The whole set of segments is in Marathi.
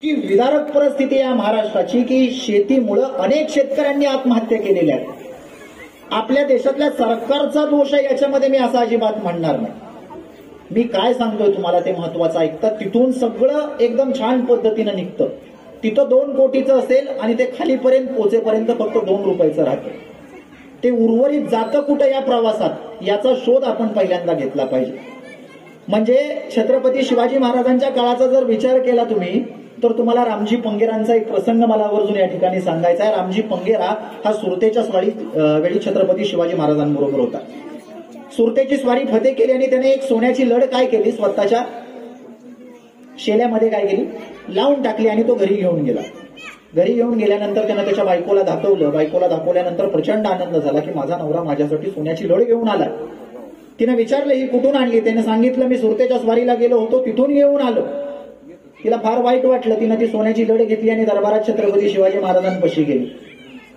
की विदारक परिस्थिती या महाराष्ट्राची की शेतीमुळं अनेक शेतकऱ्यांनी आत्महत्या केलेल्या आहेत. आपल्या देशातल्या सरकारचा दोष आहे याच्यामध्ये मी असं अजिबात म्हणणार नाही. मी काय सांगतोय तुम्हाला ते महत्वाचं ऐकतं. तिथून सगळं एकदम छान पद्धतीनं निघतं. तिथं 2 कोटीचं असेल आणि ते खालीपर्यंत पोहोचेपर्यंत फक्त 2 रुपयाचं राहतं. ते उर्वरित जातं कुठं या प्रवासात याचा शोध आपण पहिल्यांदा घेतला पाहिजे. म्हणजे छत्रपती शिवाजी महाराजांच्या काळाचा जर विचार केला तुम्ही तर तुम्हाला रामजी पंगेरांचा एक प्रसंग मला आवर्जून या ठिकाणी सांगायचा आहे. रामजी पंगेरा हा सुरतेच्या वेळी छत्रपती शिवाजी महाराजांबरोबर होता. सुरतेची स्वारी फते केली आणि त्याने एक सोन्याची लढ काय केली, स्वतःच्या शेल्यामध्ये काय केली, लावून टाकली आणि तो घरी घेऊन गेला. घरी घेऊन गेल्यानंतर त्यानं त्याच्या बायकोला दाखवलं. बायकोला दाखवल्यानंतर प्रचंड आनंद झाला की माझा नवरा माझ्यासाठी सोन्याची लढ घेऊन आला. तिनं विचारलं ही कुठून आणली. त्याने सांगितलं मी सुरतेच्या स्वारीला गेलो होतो तिथून घेऊन आलो. तिला फार वाईट वाटलं. तिनं ती सोन्याची लढ घेतली आणि दरबारात छत्रपती शिवाजी महाराजांपाशी गेली.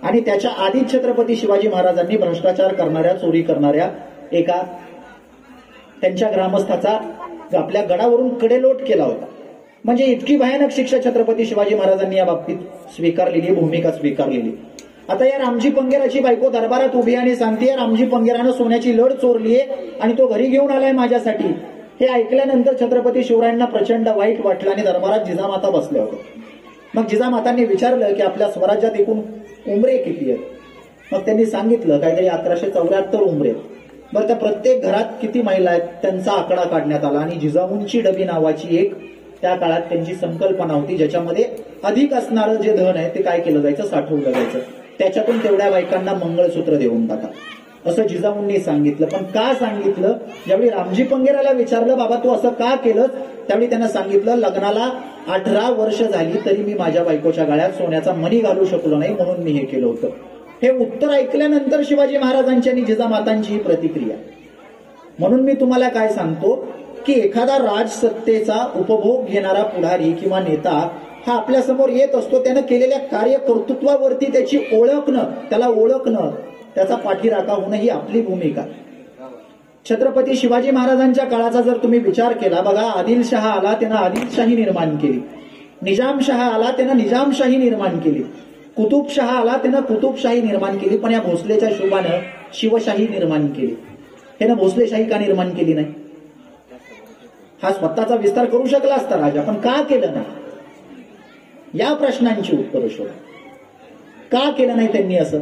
आणि त्याच्या आधीच छत्रपती शिवाजी महाराजांनी भ्रष्टाचार करणाऱ्या, चोरी करणाऱ्या एका त्यांच्या ग्रामस्थाचा आपल्या गडावरून कडेलोट केला होता. म्हणजे इतकी भयानक शिक्षा छत्रपती शिवाजी महाराजांनी या बाबतीत स्वीकारलेली, भूमिका स्वीकारलेली. आता या रामजी पंगेराची बायको दरबारात उभी आणि सांगते रामजी पंगेरानं सोन्याची लढ चोरलीये आणि तो घरी घेऊन आलाय माझ्यासाठी. हे ऐकल्यानंतर छत्रपती शिवरायांना प्रचंड वाईट वाटलं आणि दरबारात जिजामाता बसल्या होत्या. मग जिजामातांनी विचारलं की आपल्या स्वराज्यात एकूण उमरे किती आहेत. मग त्यांनी सांगितलं काहीतरी 1174 उमरे. बरं त्या प्रत्येक घरात किती महिला आहेत त्यांचा आकडा काढण्यात आला आणि जिजाऊंची डबी नावाची एक त्या काळात त्यांची संकल्पना होती ज्याच्यामध्ये अधिक असणारं जे धन आहे ते काय केलं जायचं, साठवलं जायचं. त्याच्यातून तेवढ्या बायकांना मंगळसूत्र देऊन टाका असं जिजाऊंनी सांगितलं. पण का सांगितलं, ज्यावेळी रामजी पंगेराला विचारलं बाबा तू असं का केलं, त्यावेळी त्यांना सांगितलं लग्नाला 18 वर्ष झाली तरी मी माझ्या बायकोच्या गळ्यात सोन्याचा मणी घालू शकलो नाही म्हणून मी हे केलं होतं. हे उत्तर ऐकल्यानंतर शिवाजी महाराजांची आणि जिजामातांची ही प्रतिक्रिया. म्हणून मी तुम्हाला काय सांगतो की एखादा राजसत्तेचा उपभोग घेणारा पुढारी किंवा नेता हा आपल्या समोर येत असतो. त्यानं केलेल्या कार्यकर्तृत्वावरती त्याची ओळखणं, त्याला ओळखणं, त्याचा पाठीराखा होणं ही आपली भूमिका. छत्रपती शिवाजी महाराजांच्या काळाचा जर तुम्ही विचार केला, बघा आदिलशहा आला त्यानं आदिलशाही निर्माण केली. निजामशहा आला त्यानं निजामशाही निर्माण केली. कुतुबशहा आला त्यानं कुतुबशाही निर्माण केली. पण या भोसलेच्या शोभानं शिवशाही निर्माण केली. त्यानं भोसलेशाही का निर्माण केली नाही. हा स्वतःचा विस्तार करू शकला असता राजा, पण का केलं नाही. या प्रश्नांची उत्तरं शोध. का केलं नाही त्यांनी असं.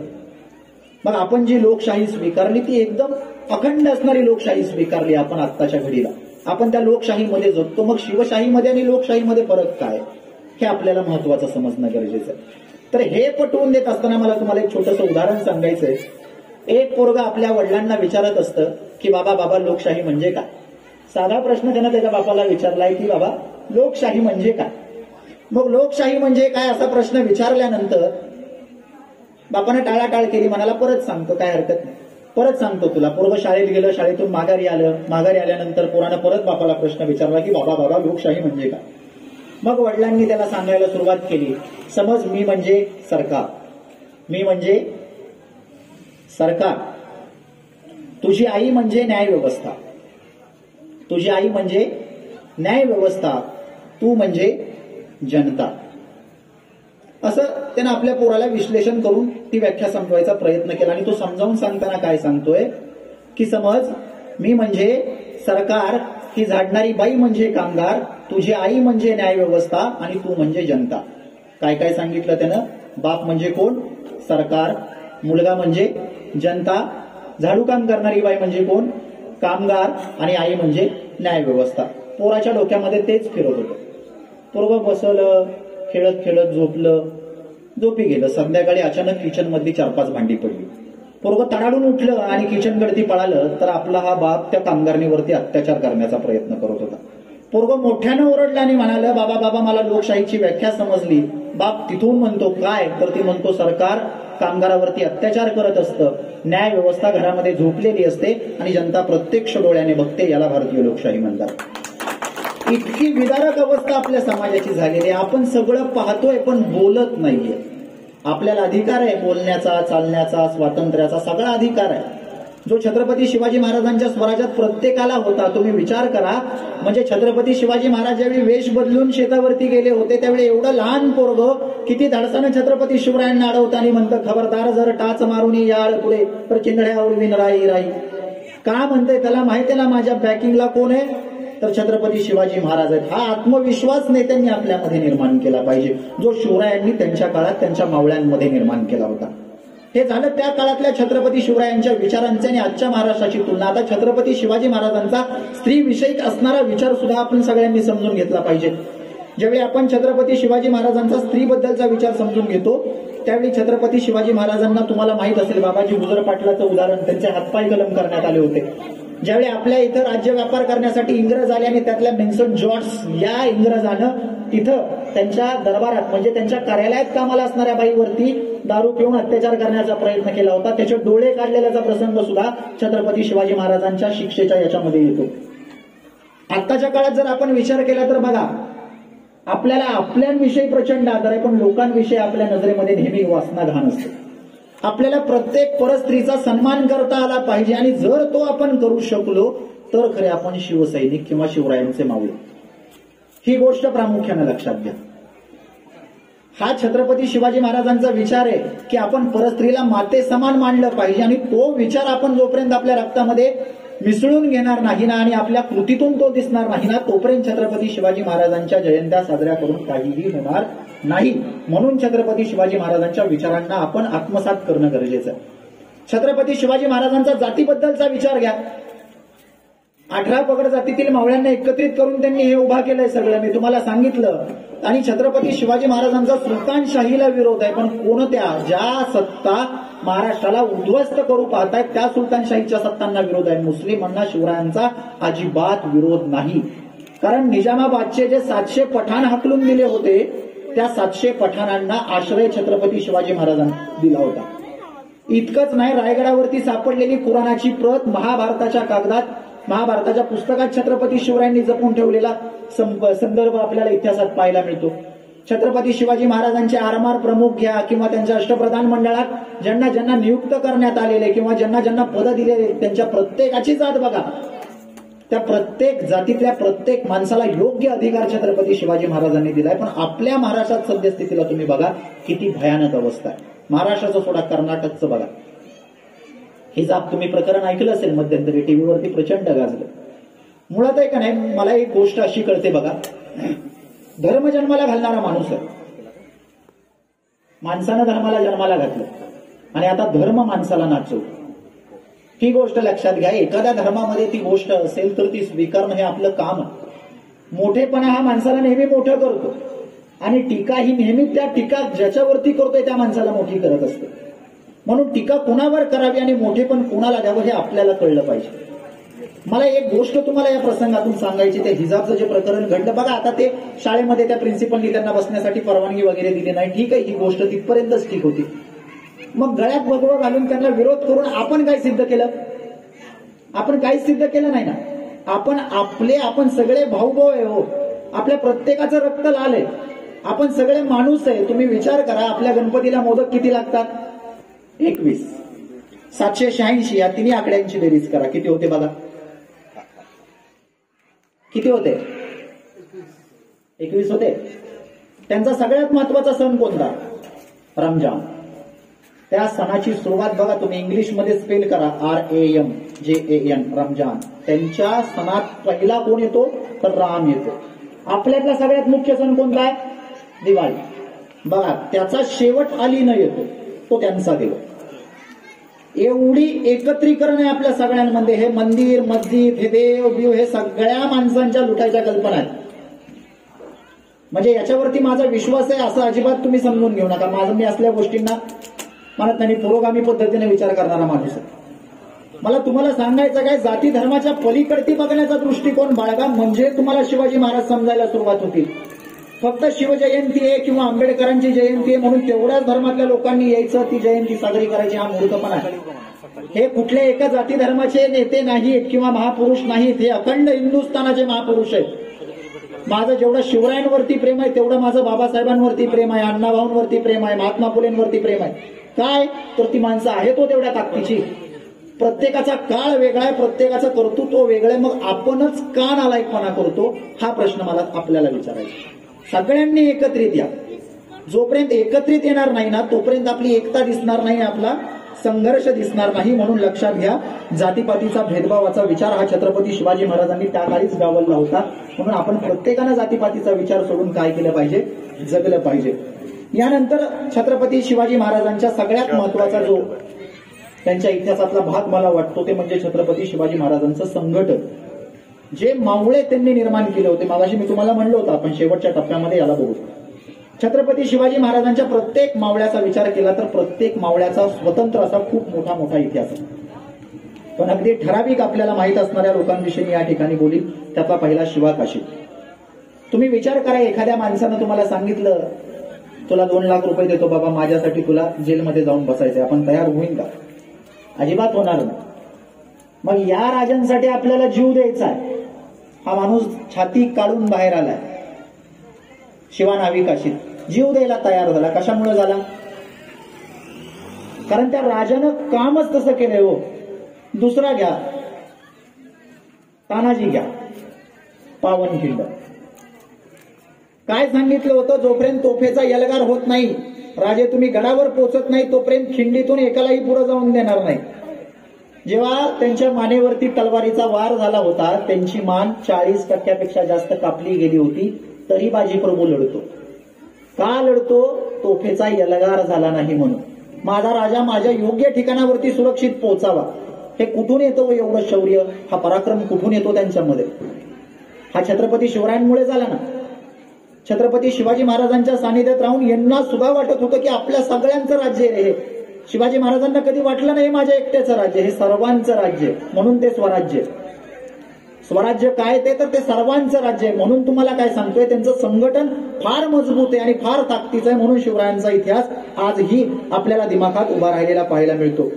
मग आपण जी लोकशाही स्वीकारली ती एकदम अखंड असणारी लोकशाही स्वीकारली आपण आत्ताच्या घडीला. आपण त्या लोकशाहीमध्ये जगतो. मग शिवशाहीमध्ये आणि लोकशाहीमध्ये फरक काय हे आपल्याला महत्वाचं समजणं गरजेचं आहे. तर हे पटवून देत असताना मला तुम्हाला एक छोटंसं उदाहरण सांगायचंय. एक पोरगा आपल्या वडिलांना विचारत असतं की बाबा लोकशाही म्हणजे काय. साधा प्रश्न त्यानं त्याच्या बापाला विचारलाय की बाबा लोकशाही म्हणजे काय. मग लोकशाही म्हणजे काय असा प्रश्न विचारल्यानंतर बापाने टाळाटाळ केली. म्हणाला परत सांगतो, काय हरकत नाही, परत सांगतो तुला. पोरग शाळेत गेलं, शाळेतून माघारी आलं. माघारी आल्यानंतर पोरानं परत बापाला प्रश्न विचारला की बाबा लोकशाही म्हणजे काय. मग वडिलांनी त्याला सांगायला सुरुवात केली, समज मी म्हणजे सरकार, मी म्हणजे सरकार, तुझी आई म्हणजे न्यायव्यवस्था, तुझी आई म्हणजे न्यायव्यवस्था, तू म्हणजे जनता. असं त्यानं आपल्या पोराला विश्लेषण करून ती व्याख्या समजवायचा प्रयत्न केला. आणि तो समजावून सांगताना काय सांगतोय की समज मी म्हणजे सरकार, ही झाडणारी बाई म्हणजे कामगार, तुझी आई म्हणजे न्यायव्यवस्था आणि तू म्हणजे जनता. काय काय सांगितलं त्यानं. बाप म्हणजे कोण, सरकार, मुलगा म्हणजे जनता, झाडू काम करणारी बाई म्हणजे कोण, कामगार, आणि आई म्हणजे न्यायव्यवस्था. पोराच्या डोक्यामध्ये तेच फिरत होतं. पोरग बसलं, खेळत खेळत झोपलं, झोपी गेलं. संध्याकाळी अचानक किचन मधली 4-5 भांडी पडली. पोरग तडाडून उठलं आणि किचनकडे पळालं तर आपला हा बाप त्या कामगारणीवरती अत्याचार करण्याचा प्रयत्न करत होता. पोरग मोठ्यानं ओरडला आणि म्हणालं बाबा मला लोकशाहीची व्याख्या समजली. बाप तिथून म्हणतो काय, तर ती म्हणतो सरकार कामगारावरती अत्याचार करत असतं, न्याय व्यवस्था घरामध्ये झोपलेली असते आणि जनता प्रत्यक्ष डोळ्याने बघते, याला भारतीय लोकशाही म्हणतात. इतकी विदारक अवस्था आपल्या समाजाची झालेली आहे. आपण सगळं पाहतोय पण बोलत नाहीये. आपल्याला अधिकार आहे बोलण्याचा, चालण्याचा, स्वातंत्र्याचा सगळा अधिकार आहे. जो छत्रपती शिवाजी महाराजांच्या स्वराज्यात प्रत्येकाला होता. तुम्ही विचार करा, म्हणजे छत्रपती शिवाजी महाराज ज्यावेळी वेश बदलून शेतावरती गेले होते त्यावेळी एवढं लहान पोरग किती धाडसानं छत्रपती शिवरायांना अडवताना म्हणतं, खबरदार जर टाच मारून याळ पुढे तर चिंधड्या उडवीन राई राई. का म्हणतंय? त्याला माहिती आहे ना माझ्या बॅकिंगला कोण आहे, तर छत्रपती शिवाजी महाराज आहेत. हा आत्मविश्वास नेत्यांनी आपल्यामध्ये निर्माण केला पाहिजे, जो शिवरायांनी त्यांच्या काळात त्यांच्या मावळ्यांमध्ये निर्माण केला होता. हे झालं त्या काळातल्या छत्रपती शिवरायांच्या विचारांचे आणि आजच्या महाराष्ट्राची तुलना. आता छत्रपती शिवाजी महाराजांचा स्त्रीविषयक असणारा विचार सुद्धा आपण सगळ्यांनी समजून घेतला पाहिजे. ज्यावेळी आपण छत्रपती शिवाजी महाराजांचा स्त्रीबद्दलचा विचार समजून घेतो त्यावेळी छत्रपती शिवाजी महाराजांना तुम्हाला माहित असेल, बाबाजी गुजर पाटलाचं उदाहरण, त्यांचे हातपाय कलम करण्यात आले होते. ज्यावेळी आपल्या इथं राज्य व्यापार करण्यासाठी इंग्रज आले आणि त्यातल्या मेन्सन जॉर्ज या इंग्रजानं तिथं त्यांच्या दरबारात म्हणजे त्यांच्या कार्यालयात कामाला असणाऱ्या बाईवरती दारू पिऊन अत्याचार करण्याचा प्रयत्न केला होता. त्याचे डोळे काढलेल्याचा प्रसंग सुद्धा छत्रपती शिवाजी महाराजांच्या शिक्षेच्या याच्यामध्ये येतो. आत्ताच्या काळात जर आपण विचार केला तर बघा, आपल्याला आपल्यांविषयी प्रचंड आदर आहे, पण लोकांविषयी आपल्या नजरेमध्ये नेहमी वासना घाण असते. आपल्याला प्रत्येक परस्त्रीचा सन्मान करता आला पाहिजे आणि जर तो आपण करू शकलो तर खरे आपण शिवसैनिक किंवा शिवरायांचे मावळे. ही गोष्ट प्रामुख्याने लक्षात घ्या. हा छत्रपती शिवाजी महाराजांचा विचार आहे की आपण परस्त्रीला माते समान मानलं पाहिजे आणि तो विचार आपण जोपर्यंत आपल्या रक्तामध्ये मिसळून घेणार नाही ना आणि आपल्या कृतीतून तो दिसणार नाही ना तोपर्यंत छत्रपती शिवाजी महाराजांच्या जयंत्या साजऱ्या करून काहीही होणार नाही. म्हणून छत्रपती शिवाजी महाराजांच्या विचारांना आपण आत्मसात करणं गरजेचं आहे. छत्रपती शिवाजी महाराजांचा जातीबद्दलचा विचार घ्या. 18 पगड जातीतील मावळ्यांना एकत्रित करून त्यांनी हे उभा केलंय सगळं मी तुम्हाला सांगितलं. आणि छत्रपती शिवाजी महाराजांचा सुलतानशाहीला विरोध आहे, पण कोणत्या ज्या सत्ता महाराष्ट्राला उद्ध्वस्त करू पाहतायत त्या सुलतानशाहीच्या सत्तांना विरोध आहे. मुस्लिमांना शिवरायांचा अजिबात विरोध नाही, कारण निजामाबादचे जे 700 पठाण हाकलून दिले होते त्या 700 पठाणांना आश्रय छत्रपती शिवाजी महाराजांनी दिला होता. इतकंच नाही, रायगडावरती सापडलेली कुराणाची प्रत महाभारताच्या कागदात महाभारताच्या पुस्तकात छत्रपती शिवरायांनी जपून ठेवलेला संदर्भ आपल्याला इतिहासात पाहायला मिळतो. छत्रपती शिवाजी महाराजांचे आरमार प्रमुख घ्या किंवा त्यांच्या अष्टप्रधान मंडळात ज्यांना ज्यांना नियुक्त करण्यात आलेले किंवा ज्यांना ज्यांना पद दिलेले त्यांच्या प्रत्येकाची जात बघा. त्या प्रत्येक जातीतल्या प्रत्येक माणसाला योग्य अधिकार छत्रपती शिवाजी महाराजांनी दिलाय. पण आपल्या महाराष्ट्रात सद्यस्थितीला तुम्ही बघा किती भयानक अवस्था आहे. महाराष्ट्राचं सोडा, कर्नाटकचं बघा. हिजाब तुम्ही प्रकरण ऐकलं असेल मध्यंतरी, टीव्हीवरती प्रचंड गाजलं. मुळात आहे का नाही, मला एक गोष्ट अशी कळते बघा, धर्म जन्माला घालणारा माणूस आहे. माणसानं धर्माला जन्माला घातलं आणि आता धर्म माणसाला नाचवतो. ही गोष्ट लक्षात घ्या. एखाद्या धर्मामध्ये ती गोष्ट असेल तर ती स्वीकारणं हे आपलं काम आहे. मोठेपणा हा माणसाला नेहमी मोठं करतो आणि टीका ही नेहमी त्या टीका ज्याच्यावरती करतोय त्या माणसाला मोठी करत असते. म्हणून टीका कोणावर करावी आणि मोठेपण कोणाला द्यावं हे आपल्याला कळलं पाहिजे. मला एक गोष्ट तुम्हाला या प्रसंगातून सांगायची, ते हिजाबचं जे प्रकरण घडलं बघा. आता ते शाळेमध्ये त्या प्रिन्सिपलनी त्यांना बसण्यासाठी परवानगी वगैरे दिली नाही, ठीक आहे, ही गोष्ट तिथपर्यंतच ठीक होती. मग गळ्यात भगवं घालून त्यांना विरोध करून आपण काय सिद्ध केलं? आपण काहीच सिद्ध केलं नाही ना. आपण सगळे भाऊ आहे हो. आपल्या प्रत्येकाचं रक्त लाल आहे. आपण सगळे माणूस आहे. तुम्ही विचार करा, आपल्या गणपतीला मोदक किती लागतात? 21. 786 या तिन्ही आकड्यांची बेरीज करा, किती होते बघा. किती होते? 21 होते. त्यांचा सगळ्यात महत्वाचा सण कोणता? रमजान. त्या सणाची सुरुवात बघा तुम्ही इंग्लिशमध्ये स्पेल करा, RAMJAN, रमजान. त्यांच्या सणात पहिला कोण येतो? तर राम येतो. आपल्यातला सगळ्यात मुख्य सण कोणता आहे? दिवाळी. बघा त्याचा शेवट आलीनं येतो, तो त्यांचा दिवस. एवढी एकत्रीकरण आहे आपल्या सगळ्यांमध्ये. हे मंदिर मस्जिद हे देव बिव हे सगळ्या माणसांच्या लुटायच्या कल्पना आहेत. म्हणजे याच्यावरती माझा विश्वास आहे असं अजिबात तुम्ही समजून घेऊ नका. माझं मी असल्या गोष्टींना म्हणत नाही, पुरोगामी पद्धतीने विचार करणारा माणूस आहे. मला तुम्हाला सांगायचं काय, जाती धर्माच्या पलीकडती बघण्याचा दृष्टिकोन बाळगा म्हणजे तुम्हाला शिवाजी महाराज समजायला सुरुवात होती. फक्त शिवजयंती आहे किंवा आंबेडकरांची जयंती आहे म्हणून तेवढ्याच धर्मातल्या लोकांनी यायचं, ती जयंती साजरी करायची, हा मूर्खपणा आहे. हे कुठल्या एका जाती धर्माचे नेते नाहीत किंवा महापुरुष नाहीत, हे अखंड हिंदुस्थानाचे महापुरुष आहेत. माझं जेवढं शिवरायांवरती प्रेम आहे तेवढं माझं बाबासाहेबांवरती प्रेम आहे, अण्णाभाऊंवरती प्रेम आहे, महात्मा फुलेंवरती प्रेम आहे. काय तर ती माणसं आहेत तो तेवढ्या ताकदीची. प्रत्येकाचा काळ वेगळा आहे, प्रत्येकाचं कर्तृत्व वेगळं आहे. मग आपणच का नालायकपणा करतो हा प्रश्न मला आपल्याला विचारायचा. सगळ्यांनी एकत्रित या. जोपर्यंत एकत्रित येणार नाही ना तोपर्यंत आपली एकता दिसणार नाही, आपला संघर्ष दिसणार नाही. म्हणून लक्षात घ्या, जातीपातीचा भेदभावाचा विचार हा छत्रपती शिवाजी महाराजांनी त्या काळीच गावलला होता. म्हणून आपण प्रत्येकानं जातीपातीचा विचार सोडून काय केलं पाहिजे, जगलं पाहिजे. यानंतर छत्रपती शिवाजी महाराजांच्या सगळ्यात महत्वाचा जो त्यांच्या इतिहासातला भाग मला वाटतो ते म्हणजे छत्रपती शिवाजी महाराजांचं संघटन. जे मावळे त्यांनी निर्माण केले होते, मागाशी मी तुम्हाला म्हणलं होतं आपण शेवटच्या टप्प्यामध्ये याला बघू. छत्रपती शिवाजी महाराजांच्या प्रत्येक मावळ्याचा विचार केला तर प्रत्येक मावळ्याचा स्वतंत्र असा खूप मोठा मोठा इतिहास आहे. पण अगदी ठराविक आपल्याला माहित असणाऱ्या लोकांविषयी या ठिकाणी बोलील. त्यातला पहिला शिवा काशी. तुम्ही विचार करा, एखाद्या माणसानं तुम्हाला सांगितलं तुला 2 लाख रुपये देतो बाबा, माझ्यासाठी तुला जेलमध्ये जाऊन बसायचंय, आपण तयार होईन का? अजिबात होणार नाही. मग या राजांसाठी आपल्याला जीव द्यायचा आहे. हा माणूस छाती काढून बाहेर आलाय, शिवा नाविकाशीत जीव द्यायला तयार झाला. कशामुळे झाला? कारण त्या राजानं कामच तसं केलंय. हो, दुसरा घ्या, तानाजी घ्या, पावनखिंड. काय सांगितलं होतं? जोपर्यंत तोफेचा यलगार होत नाही, राजे तुम्ही गडावर पोहोचत नाही, तोपर्यंत खिंडीतून एकालाही पुढे जाऊन देणार नाही. जेव्हा त्यांच्या मानेवरती तलवारीचा वार झाला होता, त्यांची मान 40% जास्त कापली गेली होती, तरी बाजीप्रभू लढतो. का लढतो? तोफेचा यलगार झाला नाही म्हणून. माझा राजा माझ्या योग्य ठिकाणावरती सुरक्षित पोहोचावा. हे कुठून येतो एवढं शौर्य, हा पराक्रम कुठून येतो त्यांच्यामध्ये? हा छत्रपती शिवरायांमुळे झाला ना. छत्रपती शिवाजी महाराजांच्या सानिध्यात राहून यांना सुद्धा वाटत होतं की आपल्या सगळ्यांचं राज्य आहे हे. शिवाजी महाराजांना कधी वाटलं नाही माझ्या एकट्याचं राज्य, हे सर्वांचं राज्य, म्हणून ते स्वराज्य. स्वराज्य काय ते तर ते सर्वांचं राज्य आहे. म्हणून तुम्हाला काय सांगतोय, त्यांचं संघटन फार मजबूत आहे आणि फार ताकदीचं आहे. म्हणून शिवरायांचा इतिहास आजही आपल्याला दिमाखात उभा राहिलेला पाहायला मिळतो.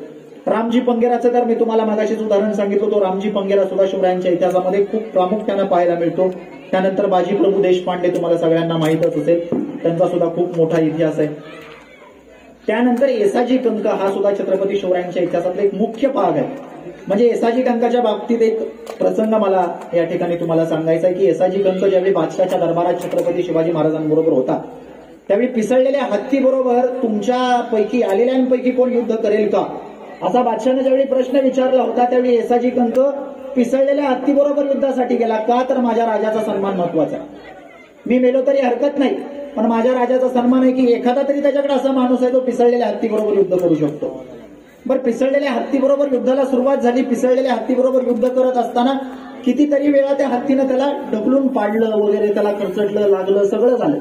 रामजी पंगेराचं तर मी तुम्हाला मागाशीच उदाहरण सांगितलं, तो रामजी पंगेरा सुद्धा शिवरायांच्या इतिहासामध्ये खूप प्रामुख्यानं पाहायला मिळतो. त्यानंतर बाजीप्रभू देशपांडे तुम्हाला सगळ्यांना माहीतच असेल, त्यांचा सुद्धा खूप मोठा इतिहास आहे. त्यानंतर येसाजी कंक हा सुद्धा छत्रपती शिवरायांच्या इतिहासातला एक मुख्य भाग आहे. म्हणजे येसाजी कंकाच्या बाबतीत एक प्रसंग मला या ठिकाणी तुम्हाला सांगायचा आहे की येसाजी कंक ज्यावेळी बादशाच्या दरबारात छत्रपती शिवाजी महाराजांबरोबर होता, त्यावेळी पिसळलेल्या हत्तीबरोबर तुमच्यापैकी आलेल्यांपैकी कोण युद्ध करेल का, असा बादशाने ज्यावेळी प्रश्न विचारला होता, त्यावेळी येसाजी कंक पिसळलेल्या हत्तीबरोबर युद्धासाठी गेला. का तर माझ्या राजाचा सन्मान महत्वाचा आहे. मी मेलो तरी हरकत नाही, पण माझ्या राजाचा सन्मान आहे की एखादा तरी त्याच्याकडे असा माणूस आहे तो पिसळलेल्या हत्तीबरोबर युद्ध करू शकतो. बरं, पिसळलेल्या हत्तीबरोबर युद्धाला सुरुवात झाली. पिसळलेल्या हत्तीबरोबर युद्ध करत असताना कितीतरी वेळा त्या हत्तीनं त्याला ढकलून पाडलं वगैरे, त्याला खरचटलं, लागलं, सगळं झालं.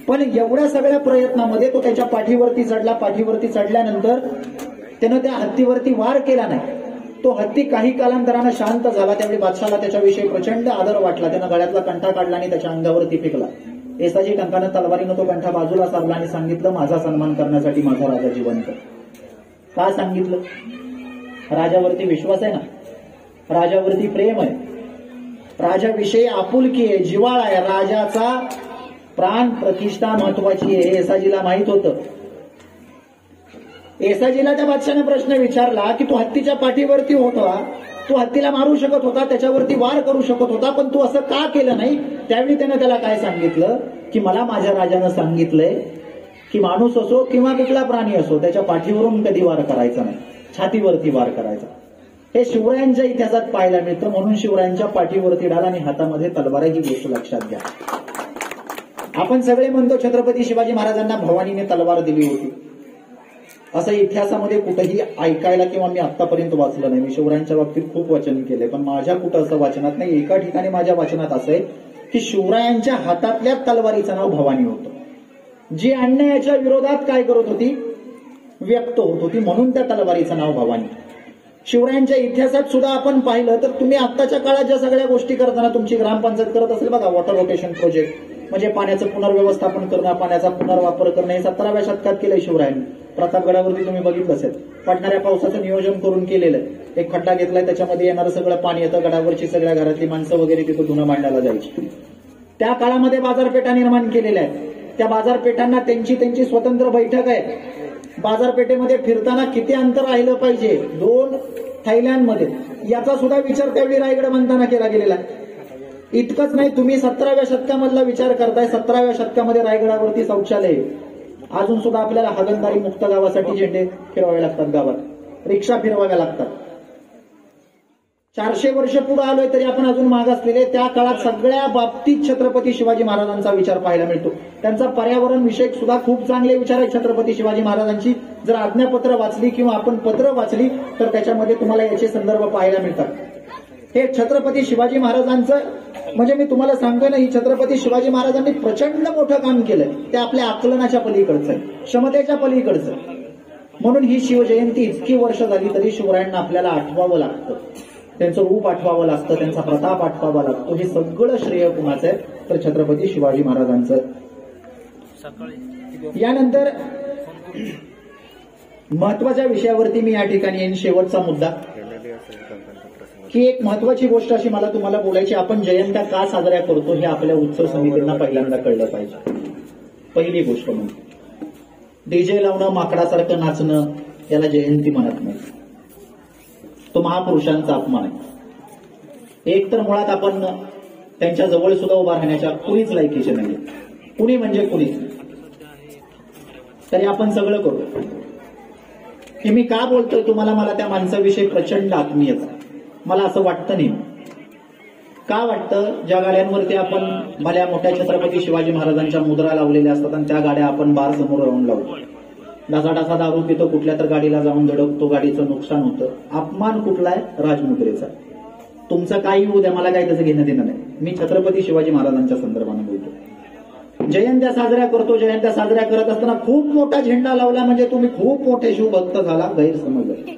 पण एवढ्या सगळ्या प्रयत्नामध्ये तो त्याच्या पाठीवरती चढला. पाठीवरती चढल्यानंतर त्यानं त्या हत्तीवरती वार केला नाही. तो हत्ती काही कालांतरानं शांत झाला. त्यावेळी बादशाला त्याच्याविषयी प्रचंड आदर वाटला. त्यानं गळ्यातला कंठा काढला आणि त्याच्या अंगावरती फेकला. येसाजी कंकानं तलवारीनं तो कंठा बाजूला सारला आणि सांगितलं, माझा सन्मान करण्यासाठी माझा राजा जिवंत. का सांगितलं? राजावरती विश्वास आहे ना, राजावरती प्रेम आहे, राजाविषयी आपुलकी आहे, जिव्हाळा आहे. राजाचा प्राण प्रतिष्ठा महत्वाची आहे हे येसाजीला माहित होतं. येसाजीला त्या बादशाने प्रश्न विचारला की तू हत्तीच्या पाठीवरती होता, तू हत्तीला मारू शकत होता, त्याच्यावरती वार करू शकत होता, पण तू असं का केलं नाही? त्यावेळी त्यानं त्याला काय सांगितलं की मला माझ्या राजानं सांगितलंय की माणूस असो किंवा कुठला प्राणी असो त्याच्या पाठीवरून कधी वार करायचा नाही, छातीवरती वार करायचा. हे शिवरायांच्या इतिहासात पाहायला मिळतं. म्हणून शिवरायांच्या पाठीवरती डाल आणि हातामध्ये तलवार, ही गोष्ट लक्षात घ्या. आपण सगळे म्हणतो छत्रपती शिवाजी महाराजांना भवानीने तलवार दिली होती, असं इतिहासामध्ये कुठेही ऐकायला किंवा मी आतापर्यंत वाचलं नाही. मी शिवरायांच्या बाबतीत खूप वाचन केलंय, पण माझ्या कुठं असं वाचनात नाही. एका ठिकाणी माझ्या वाचनात असं आहे की शिवरायांच्या हातातल्या तलवारीचं नाव भवानी होतं, जी अन्यायाच्या विरोधात काय करत होती, व्यक्त होत होती, म्हणून त्या तलवारीचं नाव भवानी. शिवरायांच्या इतिहासात सुद्धा आपण पाहिलं तर तुम्ही आत्ताच्या काळात ज्या सगळ्या गोष्टी करताना तुमची ग्रामपंचायत करत असेल बघा, वॉटर रोटेशन प्रोजेक्ट म्हणजे पाण्याचं पुनर्व्यवस्थापन करणं, पाण्याचा पुनर्वापर करणं, हे 17व्या शतकात केलंय शिवरायांनी. प्रतापगडावरती तुम्ही बघितलं असेल, पडणाऱ्या पावसाचं नियोजन करून केलेलं आहे. एक खड्डा घेतलाय, त्याच्यामध्ये येणारं सगळं पाणी येतं, गडावरची सगळ्या घरातली माणसं वगैरे तिथं धुणं मांडायला जायची. त्या काळामध्ये बाजारपेठा निर्माण केलेल्या आहेत. त्या बाजारपेठांना त्यांची स्वतंत्र बैठक आहे. बाजारपेठेमध्ये फिरताना किती अंतर राहिलं पाहिजे, 2 थायलंडमध्ये, याचा सुद्धा विचार त्यावेळी रायगड बांधताना केला गेलेला आहे. इतकंच नाही, तुम्ही 17व्या शतकामधला विचार करताय. 17व्या शतकामध्ये रायगडावरती शौचालय, अजून सुद्धा आपल्याला हागणदारी मुक्त गावासाठी झेंडे फिरवावे लागतात, गावात रिक्षा फिरवाव्या लागतात. 400 वर्ष पुढे आलोय तरी आपण अजून मागासलेले. त्या काळात सगळ्या बाबतीत छत्रपती शिवाजी महाराजांचा विचार पाहायला मिळतो. त्यांचा पर्यावरण विषयक सुद्धा खूप चांगले विचार आहेत छत्रपती शिवाजी महाराजांची. जर आज्ञापत्र वाचली किंवा आपण पत्र वाचली तर त्याच्यामध्ये तुम्हाला याचे संदर्भ पाहायला मिळतात. हे छत्रपती शिवाजी महाराजांचं, म्हणजे मी तुम्हाला सांगतोय ना, ही छत्रपती शिवाजी महाराजांनी प्रचंड मोठं काम केलंय. ते आपल्या आकलनाच्या पलीकडचं आहे, क्षमतेच्या पलीकडचं. म्हणून ही शिवजयंती इतकी वर्ष झाली तरी शिवरायांना आपल्याला आठवावं लागतं, त्यांचं रूप आठवावं लागतं, त्यांचा प्रताप आठवावा लागतो. हे सगळं श्रेय कुणाचं आहे तर छत्रपती शिवाजी महाराजांचं. यानंतर महत्वाच्या विषयावरती मी या ठिकाणी येईन. शेवटचा मुद्दा की एक महत्वाची गोष्ट अशी मला तुम्हाला बोलायची, आपण जयंत्या का साजऱ्या करतो हे आपल्या उत्सव समितींना पहिल्यांदा कळलं पाहिजे. पहिली गोष्ट म्हणजे डीजे लावणं, माकडासारखं नाचणं याला जयंती म्हणत नाही. तो महापुरुषांचा अपमान आहे. एक तर मुळात आपण त्यांच्या जवळ सुद्धा उभा राहण्याच्या कुणीच लायकीचे नाही. कुणी म्हणजे कुणीच नाही. तरी आपण सगळं करतो. हे मी का बोलतोय तुम्हाला, मला त्या माणसाविषयी प्रचंड आत्मीयता. मला असं वाटतं नाही. का वाटतं, ज्या गाड्यांवरती आपण भल्या मोठ्या छत्रपती शिवाजी महाराजांच्या मुद्रा लावलेल्या असतात आणि त्या गाड्या आपण बार समोर राहून लावतो, डासा दारू पितो, कुठल्या तर गाडीला जाऊन धडकतो, गाडीचं नुकसान होतं. अपमान कुठला आहे? राजमुद्रेचा. तुमचं काही होऊ द्या, मला काही त्याचं घेणं देणं नाही. मी छत्रपती शिवाजी महाराजांच्या संदर्भाने बोलतो. जयंत्या साजऱ्या करतो. जयंत्या साजऱ्या करत असताना खूप मोठा झेंडा लावला म्हणजे तुम्ही खूप मोठे शिवभक्त झाला, गैरसमज आहे.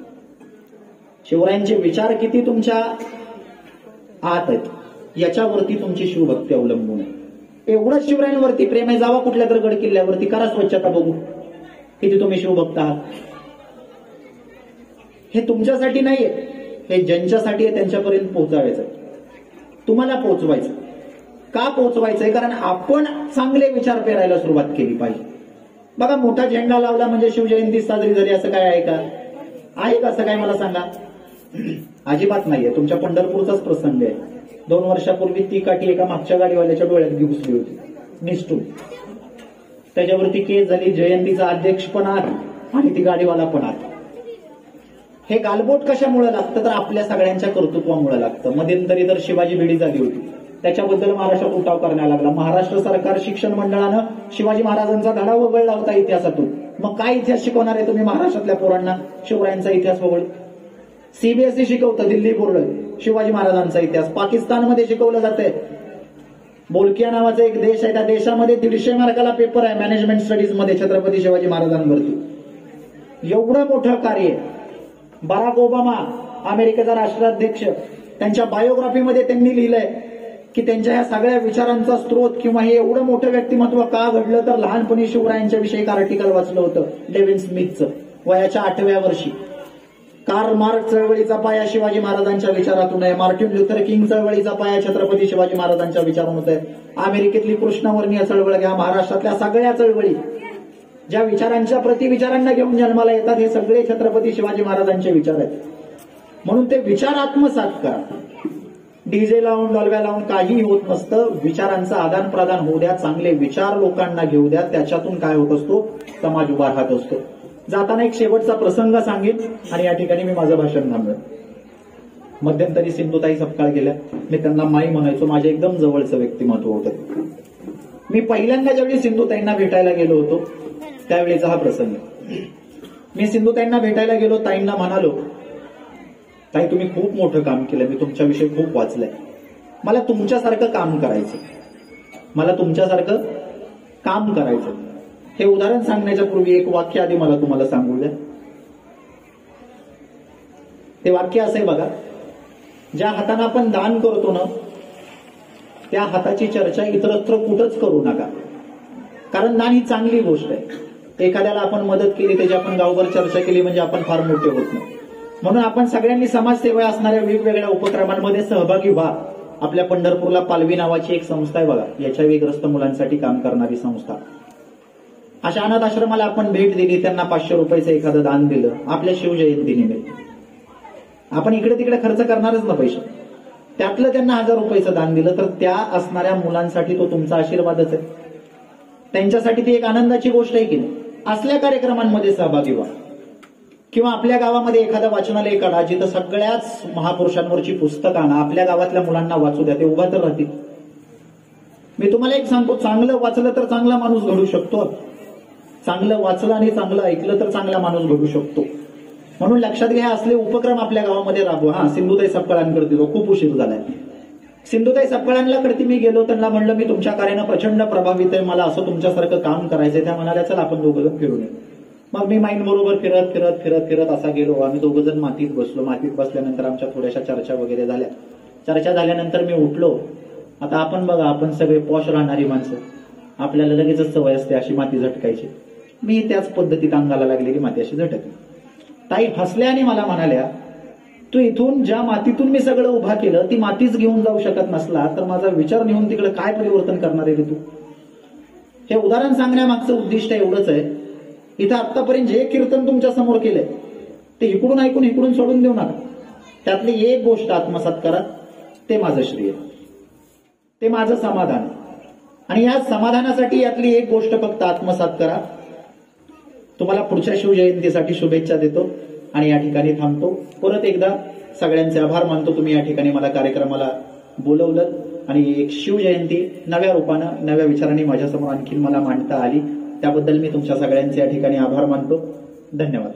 शिवरायांचे विचार किती तुमच्या आत आहेत याच्यावरती तुमची शिवभक्ती अवलंबून आहे. एवढंच शिवरायांवरती प्रेम आहे, जावा कुठल्या तर गड किल्ल्यावरती, करा स्वच्छता, बघू किती तुम्ही शिवभक्त आहात. हे तुमच्यासाठी नाहीये, हे ज्यांच्यासाठी आहे त्यांच्यापर्यंत पोहोचायचं, तुम्हाला पोहोचवायचं. का पोहोचवायचंय? कारण आपण चांगले विचार पेरायला सुरुवात केली पाहिजे. बघा, मोठा झेंडा लावला म्हणजे शिवजयंती साजरी झाली असं काय आहे का? आहे का असं काय? मला सांगा. अजिबात नाहीये. तुमच्या पंढरपूरचाच प्रसंग आहे. 2 वर्षापूर्वी ती काठी एका मागच्या गाडीवाल्याच्या डोळ्यात घुसली होती, निष्ठून. त्याच्यावरती केस झाली, जयंतीचा अध्यक्ष पण आत आणि ती गाडीवाला पण आत. हे गालबोट कशामुळे लागतं? तर आपल्या सगळ्यांच्या कर्तृत्वामुळे लागतं. मध्यंतरी तर शिवाजी भिडी झाली होती, त्याच्याबद्दल महाराष्ट्रात उठाव करण्यात लागला. महाराष्ट्र सरकार शिक्षण मंडळानं शिवाजी महाराजांचा धडा वगळला होता इतिहासातून. मग काय इतिहास शिकवणार आहे तुम्ही महाराष्ट्रातल्या पोरांना? शिवरायांचा इतिहास वगळ. सीबीएसई शिकवतं, दिल्ली बोर्ड शिवाजी महाराजांचा इतिहास. पाकिस्तानमध्ये शिकवलं जातंय. बोलकिया नावाचा एक देश आहे, त्या देशामध्ये 150 मार्काला पेपर आहे मॅनेजमेंट स्टडीज मध्ये छत्रपती शिवाजी महाराजांवरती. एवढं मोठं कार्य. बराक ओबामा, अमेरिकेचा राष्ट्राध्यक्ष, त्यांच्या बायोग्राफीमध्ये त्यांनी लिहिलंय की त्यांच्या ह्या सगळ्या विचारांचा स्रोत किंवा हे एवढं मोठं व्यक्तिमत्व का घडलं, तर लहानपणी शिवरायांच्या विषयी एक आर्टिकल वाचलं होतं डेव्हिन स्मिथचं, वयाच्या 8व्या वर्षी. कार्ल मार्क्स चळवळीचा पाया शिवाजी महाराजांच्या विचारातून आहे. मार्टिन लुथर किंग चळवळीचा पाया छत्रपती शिवाजी महाराजांच्या विचारातून आहे. अमेरिकेतली कृष्णवर्णीय चळवळ घ्या, महाराष्ट्रातल्या सगळ्या चळवळी ज्या विचारांच्या प्रतिविचारांना घेऊन जन्माला येतात, हे सगळे छत्रपती शिवाजी महाराजांचे विचार आहेत. म्हणून ते विचार आत्मसात करा. डीजे लावून, डॉल्ब्या लावून काही होत नसतं. विचारांचं आदान प्रदान होऊ द्या, चांगले विचार लोकांना घेऊ द्या. त्याच्यातून काय होत असतो? समाज उभा राहत असतो. जाताना एक शेवटचा प्रसंग सांगेन आणि या ठिकाणी मी माझं भाषण थांबवेन. मध्यंतरी सिंधुताई सपकाळ गेल्या. मी त्यांना माई म्हणायचो, माझे एकदम जवळचं व्यक्तिमत्व होतं. मी पहिल्यांदा ज्यावेळी सिंधुताईंना भेटायला गेलो होतो त्यावेळीचा हा प्रसंग. मी सिंधुताईंना भेटायला गेलो, ताईंना म्हणालो, ताई तुम्ही खूप मोठं काम केलं, मी तुमच्याविषयी खूप वाचलंय, मला तुमच्यासारखं काम करायचं, मला तुमच्यासारखं काम करायचं. हे उदाहरण सांगण्याच्या पूर्वी एक वाक्य आधी मला तुम्हाला सांगू द्या. ते वाक्य असं आहे बघा, ज्या हाताने आपण दान करतो ना त्या हाताची चर्चा इतरत्र कुठंच करू नका. कारण दान ही चांगली गोष्ट आहे. एखाद्याला आपण मदत केली, त्याची आपण गावभर चर्चा केली म्हणजे आपण फार मोठे होत नाही. म्हणून आपण सगळ्यांनी समाजसेवा असणाऱ्या वेगवेगळ्या उपक्रमांमध्ये सहभागी व्हा. आपल्या पंढरपूरला पालवी नावाची एक संस्था आहे बघा, एचआयव्ही मुलांसाठी काम करणारी संस्था. अशा अनाथ आश्रमाला आपण भेट दिली, त्यांना 500 रुपयाचं एखादं दान दिलं आपल्या शिवजयंतीनिमित्त. आपण इकडे तिकडे खर्च करणारच ना पैसे. त्यातलं त्यांना 1000 रुपयाचं दान दिलं तर त्या असणाऱ्या मुलांसाठी तो तुमचा आशीर्वादच आहे. त्यांच्यासाठी ती एक आनंदाची गोष्ट आहे की नाही. असल्या कार्यक्रमांमध्ये सहभागी व्हा. किंवा आपल्या गावामध्ये एखादं वाचनालय काढा जिथं सगळ्याच महापुरुषांवरची पुस्तकं आणा. आपल्या गावातल्या मुलांना वाचू द्या, ते उभा तर राहतील. मी तुम्हाला एक सांगतो, चांगलं वाचलं तर चांगला माणूस घडू शकतो. चांगलं वाचलं आणि चांगलं ऐकलं तर चांगला माणूस घडू शकतो. म्हणून लक्षात घ्या, असले उपक्रम आपल्या गावामध्ये राबवा. सिंधुताई सपकाळांकडे दिलो, खूप उशीर झालाय. सिंधुताई सपकाळांकडे मी गेलो, त्यांना म्हणलं मी तुमच्या कार्यानं प्रचंड प्रभावित आहे, मला असं तुमच्यासारखं काम करायचंय. त्या म्हणाल्या चल आपण दोघं फिरून येऊ. मग मी माईन बरोबर फिरत फिरत फिरत फिरत असा गेलो. आम्ही दोघं जण मातीत बसलो. मातीत बसल्यानंतर आमच्या थोड्याशा चर्चा वगैरे झाल्या. चर्चा झाल्यानंतर मी उठलो. आता आपण बघा, आपण सगळे पॉश राहणारी माणसं, आपल्याला लगेचच सवय असते अशी माती झटकायची. मी त्याच पद्धतीत अंगाला लागलेली माती अशी झटकली. ताई हसल्या आणि मला म्हणाल्या, तू इथून ज्या मातीतून मी सगळं उभा केलं ती मातीच घेऊन जाऊ शकत नसला तर माझा विचार नेऊन तिकडे काय परिवर्तन करणार आहे तू. हे उदाहरण सांगण्यामागचं उद्दिष्ट एवढंच आहे, इथं आतापर्यंत जे कीर्तन तुमच्या समोर केलंय ते इकडून ऐकून इकडून सोडून देऊ नका. त्यातली एक गोष्ट आत्मसात करा, ते माझं श्रेय, ते माझं समाधान. आणि या समाधानासाठी यातली एक गोष्ट फक्त आत्मसात करा. तुम्हाला पुढच्या शिवजयंतीसाठी शुभेच्छा देतो आणि या ठिकाणी थांबतो. परत एकदा सगळ्यांचे आभार मानतो, तुम्ही या ठिकाणी मला कार्यक्रमाला बोलवलं आणि एक शिवजयंती नव्या रूपानं नव्या विचारांनी माझ्यासमोर आणखीन मला मांडता आली. त्याबद्दल मी तुमच्या सगळ्यांचे या ठिकाणी आभार मानतो. धन्यवाद.